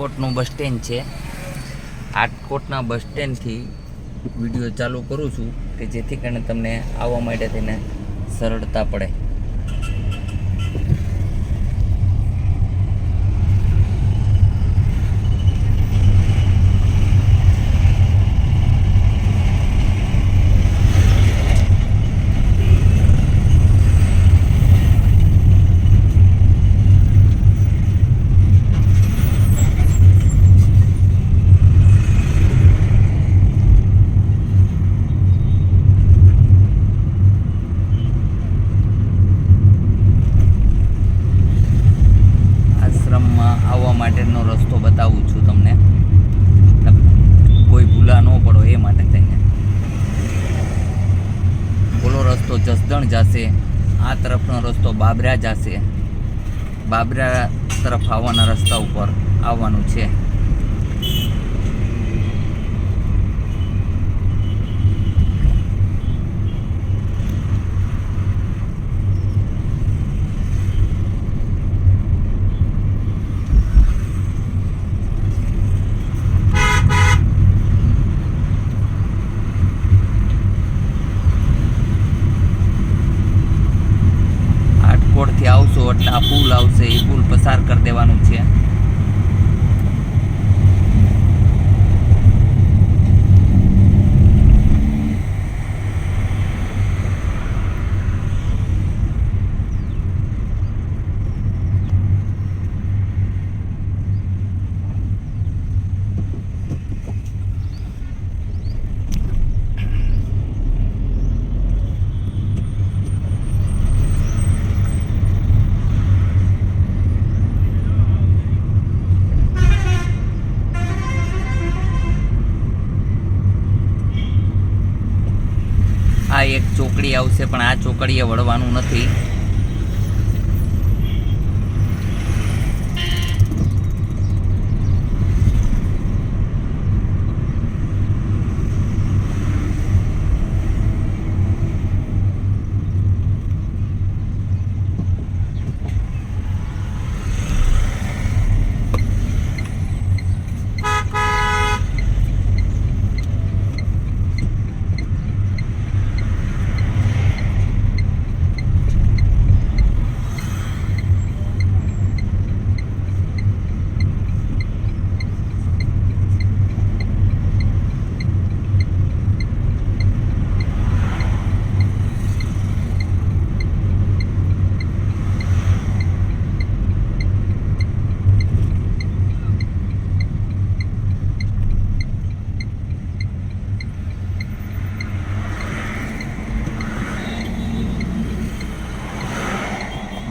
આટકોટનું bus stand છે. આટકોટના બસ સ્ટેન્ડથી video ચાલુ કરું છું કે જેથી કરીને તમને આવવા માટે થઈને સરળતા પડે. આવવા માટેનો રસ્તો બતાવું છું તમને, કોઈ ભૂલા ન પડો એ માટે થઈને. ઓલો રસ્તો જસદણ જશે, આ તરફનો રસ્તો બાબરા જશે. બાબરા તરફ આવવાના રસ્તા ઉપર આવવાનું છે. થી આવશો એટલે આ પુલ આવશે, એ પુલ પસાર કરી દેવાનું છે. આ એક ચોકડી આવશે, પણ આ ચોકડીએ વળવાનું નથી.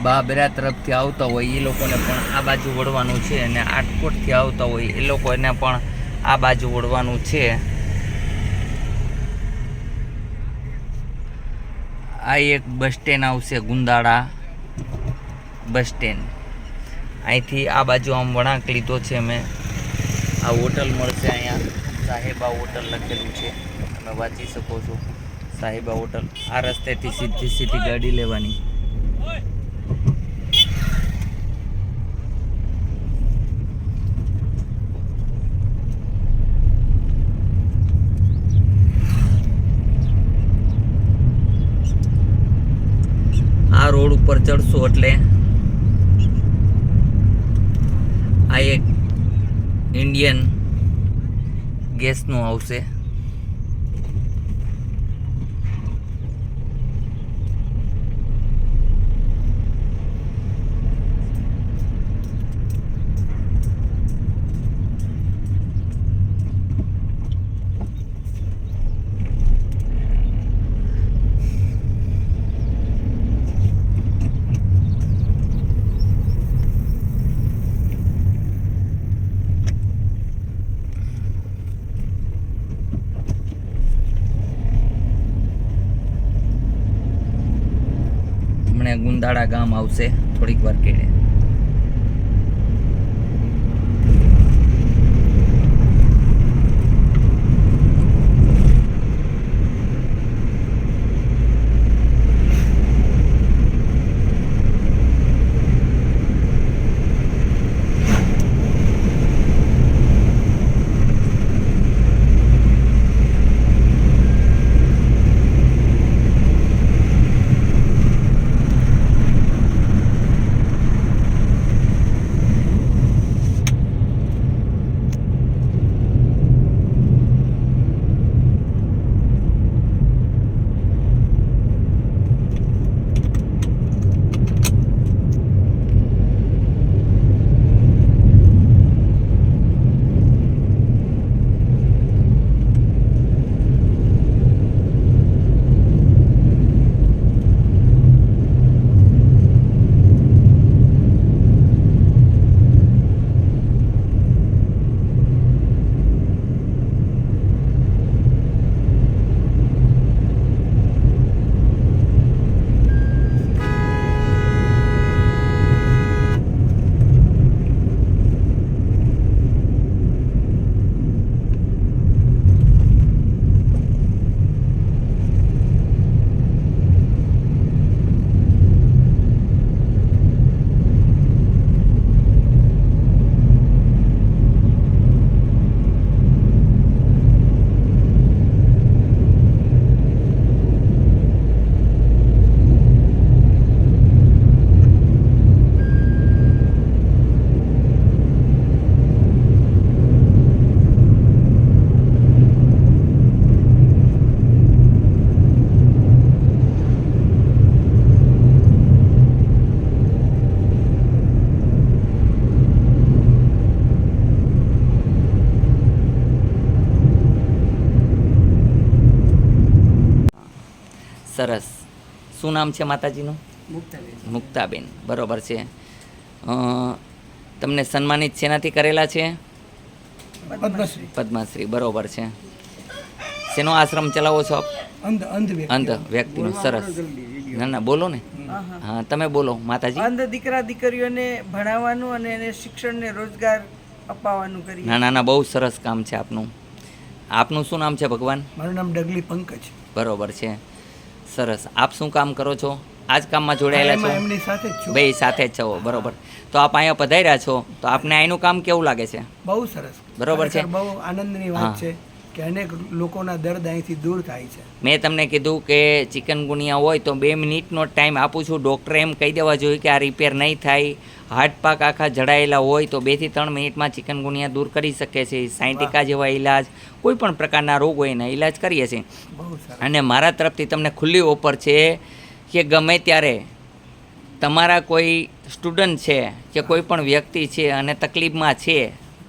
બાબરા તરફથી આવતા હોય એ લોકોને પણ આ બાજુ વળવાનું છે, અને આટકોટથી આવતા હોય એ લોકોને પણ આ બાજુ વળવાનું છે. આ એક બસ સ્ટેન્ડ આવશે, ગુંદાળા બસ સ્ટેન્ડ. અહીંથી આ બાજુ આમ વળાંક લીધો છે મેં. આ હોટલ મળશે અહીંયા, સાહેબા હોટલ લખેલું છે, તમે વાંચી શકો છો. સાહેબા હોટલ. આ રસ્તેથી સીધી ગાડી લેવાની. આ રોડ ઉપર ચડશો એટલે આ એક ઇન્ડિયન ગેસનું આવશે. ગુંદાળા ગામ આવશે થોડીક વાર કેડે. સરસ. શું નામ છે માતાજીનું? મુક્તાબેન. મુક્તાબેન, બરોબર છે. તમને સન્માનિત શેનાથી કરેલા છે? પદ્મશ્રી. પદ્મશ્રી, બરોબર છે. શેનો આશ્રમ ચલાવો છો આપ? અંધ વ્યક્તિનું. સરસ. ના ના, બોલો ને. હા, તમે બોલો માતાજી. અંધ દીકરા દીકરીઓને ભણાવવાનું અને એને શિક્ષણ ને રોજગાર અપાવવાનું કરીએ. ના ના ના, બહુ સરસ કામ છે આપનું. આપનું શું નામ છે ભગવાન? મારું નામ ડગલી પંકજ. બરોબર છે. સરસ. આપ શું કામ કરો છો? આ જ કામમાં જોડાયેલા છો? એમની સાથે જ છું. બે સાથે જ છો, બરોબર. તો આપ અહીંયા પધાર્યા છો, તો આપને અહીંનું કામ કેવું લાગે છે? બહુ સરસ. બરોબર છે. ખરેખર બહુ આનંદની વાત છે કે અનેક લોકોના દર્દ અહીંથી દૂર થાય છે. મેં તમને કીધું કે ચિકનગુનિયા હોય તો 2 મિનિટનો ટાઈમ આપું છું. ડૉક્ટરે એમ કહી દેવા જોઈએ કે આ રિપેર નહીં થાય. હાર્ટ પાક આખા જડાયેલા હોય તો 2 થી 3 મિનિટમાં ચિકનગુનિયા દૂર કરી શકે છે. સાયન્ટિકા જેવા ઇલાજ, કોઈ પણ પ્રકારના રોગ હોય એના ઇલાજ કરીએ છીએ. બહુ સરસ. અને મારા તરફથી તમને ખુલ્લી ઓફર છે કે ગમે ત્યારે તમારા કોઈ સ્ટુડન્ટ છે કે કોઈ પણ વ્યક્તિ છે અને તકલીફમાં છે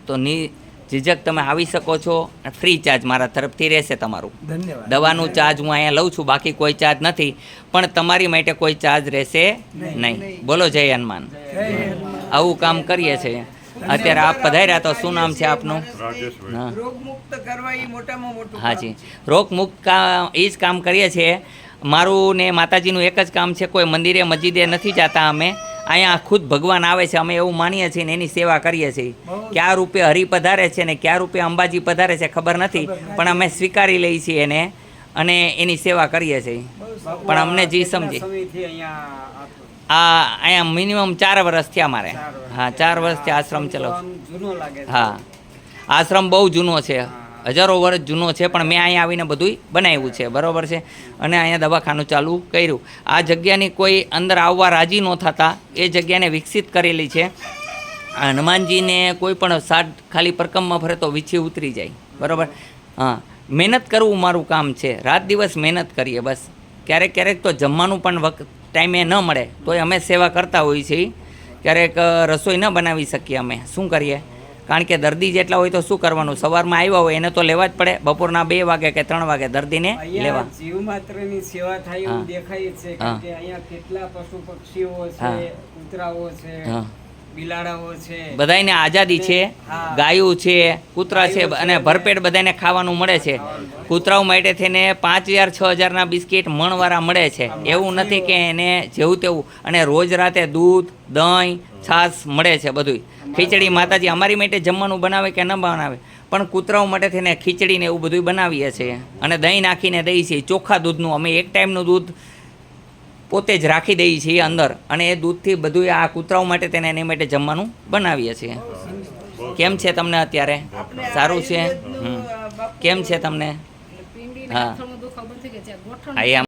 તો ઝીઝક તમે આવી શકો છો. ફ્રી ચાર્જ મારા તરફથી રહેશે તમારું. ધન્યવાદ. દવાનું ચાર્જ હું અહીંયા લઉં છું, બાકી કોઈ ચાર્જ નથી, પણ તમારી માટે કોઈ ચાર્જ રહેશે નહીં. બોલો જય હનુમાન. આવું કામ કરીએ છીએ. અત્યારે આપ પધાર્યા તો શું નામ છે આપનું? હા, રોગ મુક્ત કરવા એ મોટામાં મોટું હાજી. રોગ મુક્ત એ જ કામ કરીએ છીએ. મારું ને માતાજીનું એક જ કામ છે. કોઈ મંદિરે મસ્જિદે નથી જતા અમે. અહીંયા ખુદ ભગવાન આવે છે, અમે એવું માનીએ છીએ ને એની સેવા કરીએ છીએ. ક્યાં રૂપે હરિ પધારે છે ને ક્યાં રૂપે અંબાજી પધારે છે ખબર નથી, પણ અમે સ્વીકારી લઈએ છીએ એને અને એની સેવા કરીએ છીએ. પણ અમને જે સમજે. આ અહીંયા મિનિમમ 4 વર્ષ થયા મારે. હા, 4 વર્ષથી આશ્રમ ચલાવું. હા, આશ્રમ બહુ જૂનો છે, હજારો વર્ષ જૂનો છે, પણ મેં અહીંયા આવીને બધું બનાવ્યું છે. બરાબર છે. અને અહીંયા દવાખાનું ચાલુ કર્યું. આ જગ્યાની કોઈ અંદર આવવા રાજી ન થતા એ જગ્યાને વિકસિત કરેલી છે. હનુમાનજીને કોઈ પણ સાડ ખાલી પરકમમાં ફરે તો વીછી ઉતરી જાય. બરાબર. હા, મહેનત કરવું મારું કામ છે. રાત દિવસ મહેનત કરીએ બસ. ક્યારેક ક્યારેક તો જમવાનું પણ ટાઈમે ન મળે તોય અમે સેવા કરતા હોઈએ છીએ. ક્યારેક રસોઈ ન બનાવી શકીએ અમે, શું કરીએ? કારણ કે દર્દી જેટલા હોય તો શું કરવાનું? સવારમાં આવ્યા હોય એને તો લેવા જ પડે. બપોરના 2 વાગે કે 3 વાગે દર્દીને લેવા. જીવ માત્રની સેવા થાય એવું દેખાય છે કારણ કે અહીંયા કેટલા પશુ પક્ષીઓ છે, કૂતરાઓ છે, બિલાડાઓ છે, બધાને આઝાદી છે. ગાયું છે, કૂતરા છે અને ભરપેટ બધાને ખાવાનું મળે છે. કૂતરાઓ માટે થઈને 5000 6000ના બિસ્કિટ મણવાળા મળે છે. એવું નથી કે એને જેવું તેવું. અને રોજ રાતે દૂધ, દહીં, છાશ મળે છે બધું. ખીચડી માતાજી અમારી માટે જમવાનું બનાવે કે ન બનાવે, પણ કૂતરાઓ માટે થઈને ખીચડીને એવું બધું બનાવીએ છીએ અને દહીં નાખીને દઈએ છીએ. ચોખ્ખા દૂધનું અમે એક ટાઈમનું દૂધ પોતે જ રાખી દઈએ છીએ અંદર અને એ દૂધથી બધું આ કૂતરાઓ માટે તેને એની માટે જમવાનું બનાવીએ છીએ. કેમ છે તમને અત્યારે? સારું છે? કેમ છે તમને? હા,